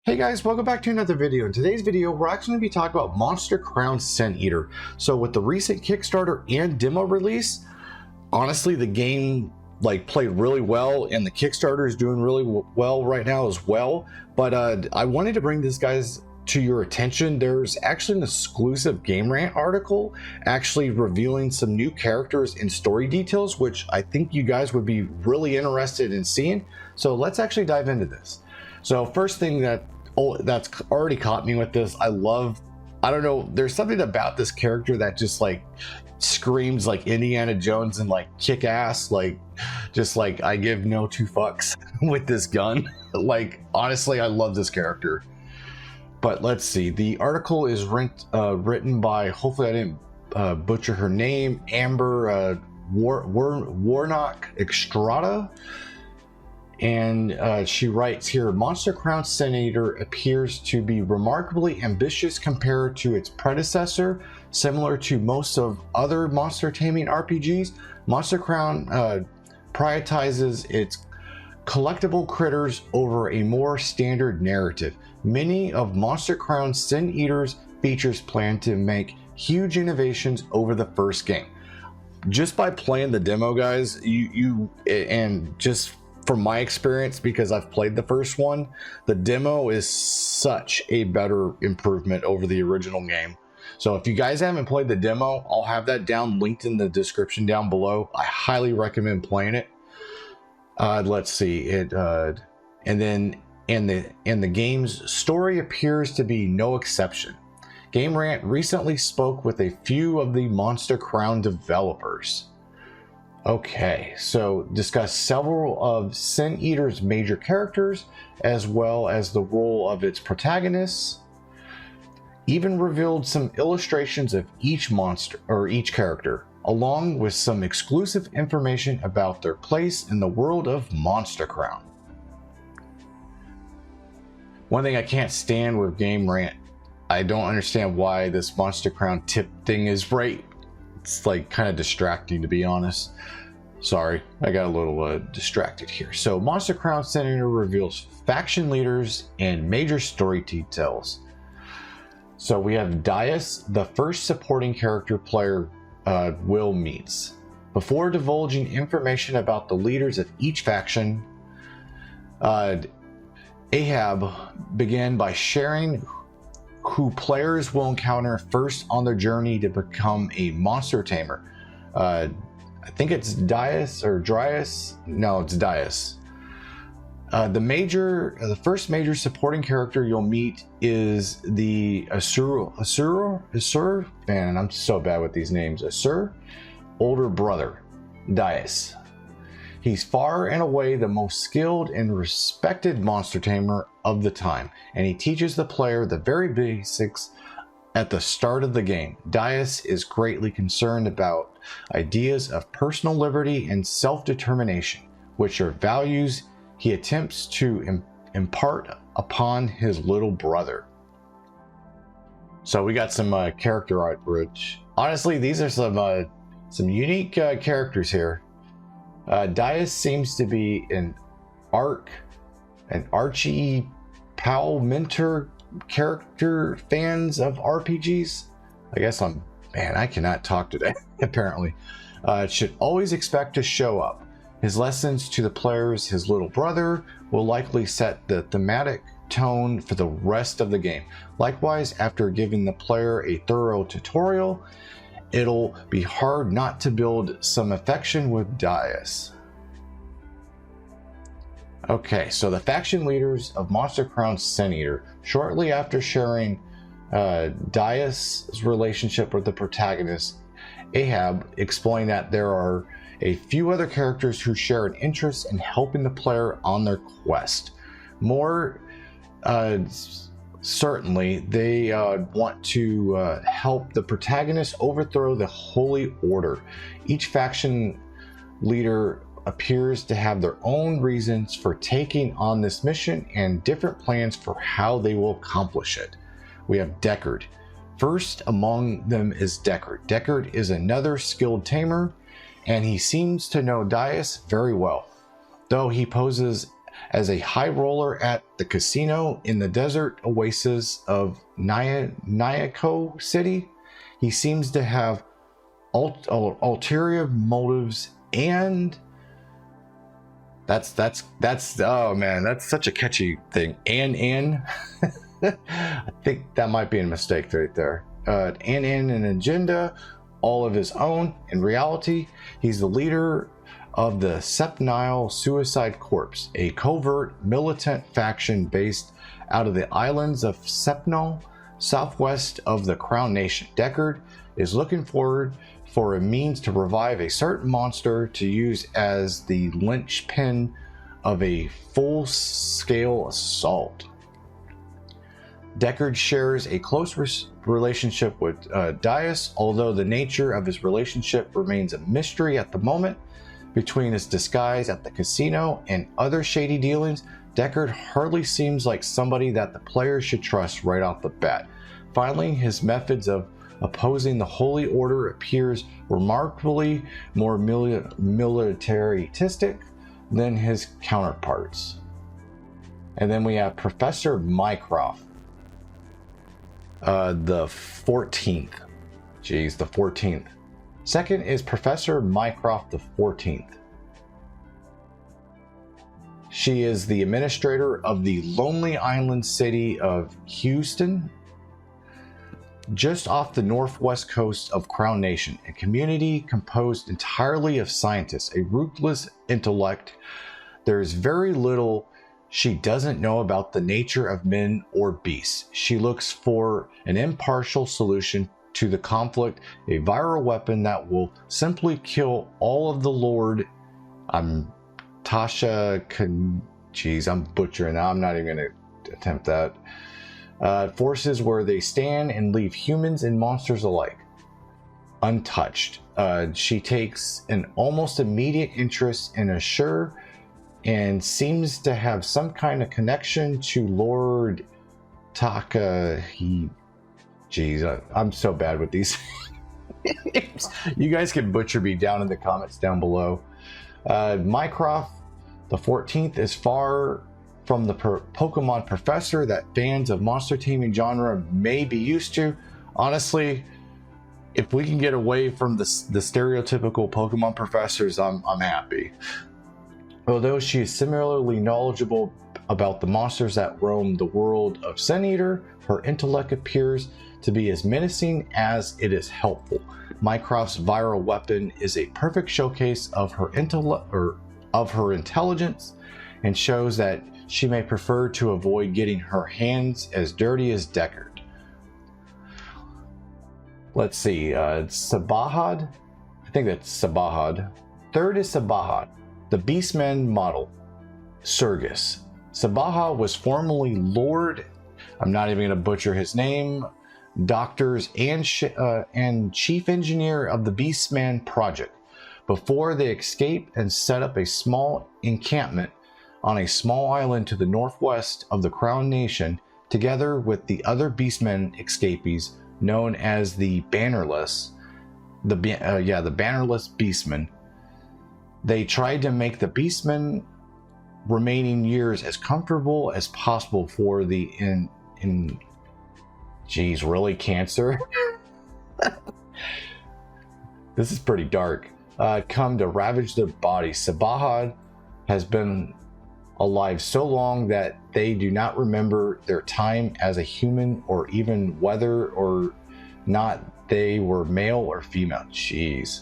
Hey guys, welcome back to another video. In today's video, we're actually going to be talking about Monster Crown Sin Eater. So with the recent Kickstarter and demo release, honestly, the game played really well, and the Kickstarter is doing really well right now as well. But I wanted to bring this guys to your attention. There's actually an exclusive GameRant article actually revealing some new characters and story details, which I think you guys would be really interested in seeing. So let's actually dive into this. So first thing that's already caught me with this, I don't know, there's something about this character that just screams like Indiana Jones and kick ass, I give no two fucks with this gun. Honestly, I love this character. But let's see, the article is written by, hopefully I didn't butcher her name, Amber Warnock Extrada. And she writes here, Monster Crown Sin Eater appears to be remarkably ambitious compared to its predecessor. Similar to most of other monster taming RPGs, Monster Crown prioritizes its collectible critters over a more standard narrative. Many of Monster Crown Sin Eater's features plan to make huge innovations over the first game. Just by playing the demo, guys, just from my experience, because I've played the first one, the demo is such a better improvement over the original game. So if you guys haven't played the demo, I'll have that linked in the description down below. I highly recommend playing it. Let's see it, and the game's story appears to be no exception. GameRant recently spoke with a few of the Monster Crown developers. Okay, so discuss several of Sin Eater's major characters, as well as the role of its protagonists. Even revealed some illustrations of each monster or each character, along with some exclusive information about their place in the world of Monster Crown. One thing I can't stand with GameRant, I don't understand why this Monster Crown tip thing is right. It's kind of distracting, to be honest. Sorry, I got a little distracted here. So Monster Crown Sin Eater reveals faction leaders and major story details. So we have Dias, the first supporting character player Will meets. Before divulging information about the leaders of each faction, Ahab began by sharing who players will encounter first on their journey to become a monster tamer. I think it's Dias or Dryas. No, it's Dias. The first major supporting character you'll meet is the Asur, man, I'm so bad with these names. Asur, older brother, Dias. He's far and away the most skilled and respected monster tamer of the time, and he teaches the player the very basics at the start of the game. Dias is greatly concerned about ideas of personal liberty and self-determination, which are values he attempts to impart upon his little brother. So we got some character art, which honestly, these are some unique characters here. Dias seems to be an Archie Powell mentor character fans of RPGs. I guess I cannot talk today, apparently. Should always expect to show up. His lessons to the players, his little brother, will likely set the thematic tone for the rest of the game. Likewise, after giving the player a thorough tutorial, it'll be hard not to build some affection with Dias. Okay, so the faction leaders of Monster Crown Sin Eater, shortly after sharing Dias' relationship with the protagonist, Ahab explained that there are a few other characters who share an interest in helping the player on their quest. More certainly, they want to help the protagonist overthrow the Holy Order. Each faction leader appears to have their own reasons for taking on this mission and different plans for how they will accomplish it. We have Deckard. First among them is Deckard. Deckard is another skilled tamer, and he seems to know Dias very well. Though he poses As a high roller at the casino in the desert oasis of Nyako City, he seems to have ulterior motives, and that's oh man, that's such a catchy thing. And I think that might be a mistake right there. And an agenda all of his own. In reality, he's the leader of the Sepnile Suicide Corps, a covert militant faction based out of the islands of Sepnile, southwest of the Crown Nation. Deckard is looking forward for a means to revive a certain monster to use as the linchpin of a full-scale assault. Deckard shares a close relationship with Dias, although the nature of his relationship remains a mystery at the moment. Between his disguise at the casino and other shady dealings, Deckard hardly seems like somebody that the player should trust right off the bat. Finally, his methods of opposing the Holy Order appears remarkably more militaristic than his counterparts. And then we have Professor Mycroft, the 14th. Jeez, the 14th. Second is Professor Mycroft the 14th. She is the administrator of the lonely island city of Houston, just off the northwest coast of Crown Nation, a community composed entirely of scientists, a ruthless intellect. There is very little she doesn't know about the nature of men or beasts. She looks for an impartial solution to the conflict, a viral weapon that will simply kill all of the Lord. I'm butchering that. I'm not even going to attempt that. Forces where they stand and leave humans and monsters alike untouched. She takes an almost immediate interest in Ashur and seems to have some kind of connection to Lord Taka. I'm so bad with these names. You guys can butcher me down in the comments down below. Mycroft the 14th is far from the Pokemon professor that fans of monster taming genre may be used to. Honestly, if we can get away from the stereotypical Pokemon professors, I'm happy. Although she is similarly knowledgeable about the monsters that roam the world of Sin Eater, her intellect appears to be as menacing as it is helpful. Mycroft's viral weapon is a perfect showcase of her intelligence, and shows that she may prefer to avoid getting her hands as dirty as Deckard. Let's see, Sabahad? I think that's Sabahad. Third is Sabahad, the Beastman model, Surgus. Sabahad was formerly Lord, I'm not even going to butcher his name, doctors and chief engineer of the Beastman project, before they escaped and set up a small encampment on a small island to the northwest of the Crown Nation, together with the other Beastmen escapees known as the Bannerless. The Bannerless Beastmen. They tried to make the Beastmen remaining years as comfortable as possible for the cancer. This is pretty dark. Come to ravage their bodies. Sabahad has been alive so long that they do not remember their time as a human, or even whether or not they were male or female. Jeez,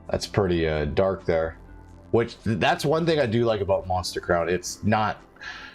that's pretty dark there. Which, that's one thing I do like about Monster Crown. It's not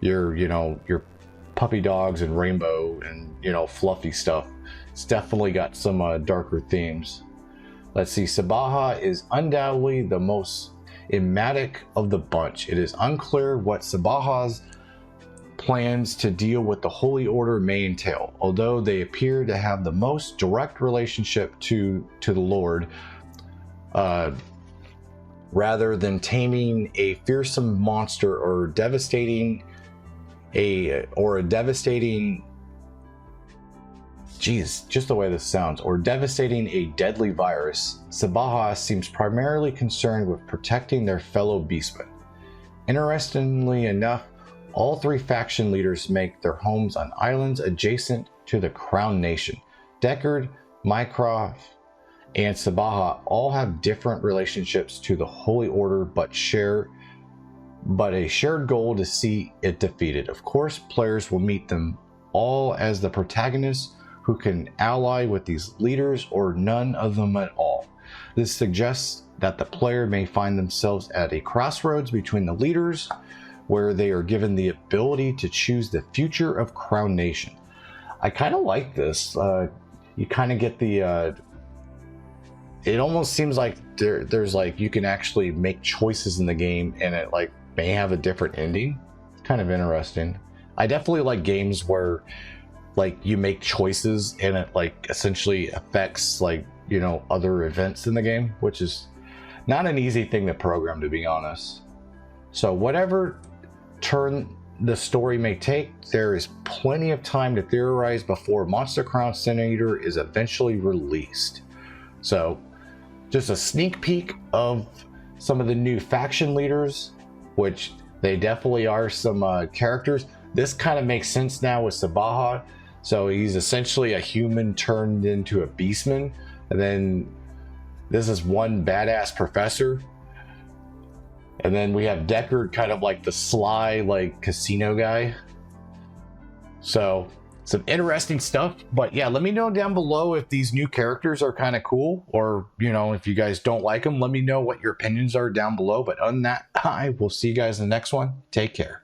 your puppy dogs and rainbow and fluffy stuff. It's definitely got some darker themes. Let's see, Sabaha is undoubtedly the most enigmatic of the bunch. It is unclear what Sabaha's plans to deal with the Holy Order may entail, although they appear to have the most direct relationship to the Lord, rather than taming a fearsome monster or devastating just the way this sounds, or devastating a deadly virus. Sabaha seems primarily concerned with protecting their fellow beastmen. Interestingly enough, all three faction leaders make their homes on islands adjacent to the Crown Nation. Deckard, Mycroft, and Sabaha all have different relationships to the Holy Order, but a shared goal to see it defeated. Of course, players will meet them all as the protagonists who can ally with these leaders or none of them at all. This suggests that the player may find themselves at a crossroads between the leaders, where they are given the ability to choose the future of Crown Nation. I kind of like this. You kind of get the it almost seems like there's like you can actually make choices in the game, and it like may have a different ending. It's kind of interesting. I definitely like games where like you make choices and it like essentially affects like, you know, other events in the game, which is not an easy thing to program, to be honest. So whatever turn the story may take, there is plenty of time to theorize before Monster Crown Senator is eventually released. So just a sneak peek of some of the new faction leaders, which they definitely are some characters. This kind of makes sense now with Sabaha. So he's essentially a human turned into a beastman. And then this is one badass professor. And then we have Deckard, kind of like the sly, like casino guy. So some interesting stuff. But yeah, let me know down below if these new characters are kind of cool, or, you know, if you guys don't like them, let me know what your opinions are down below. But other than that, I will see you guys in the next one. Take care.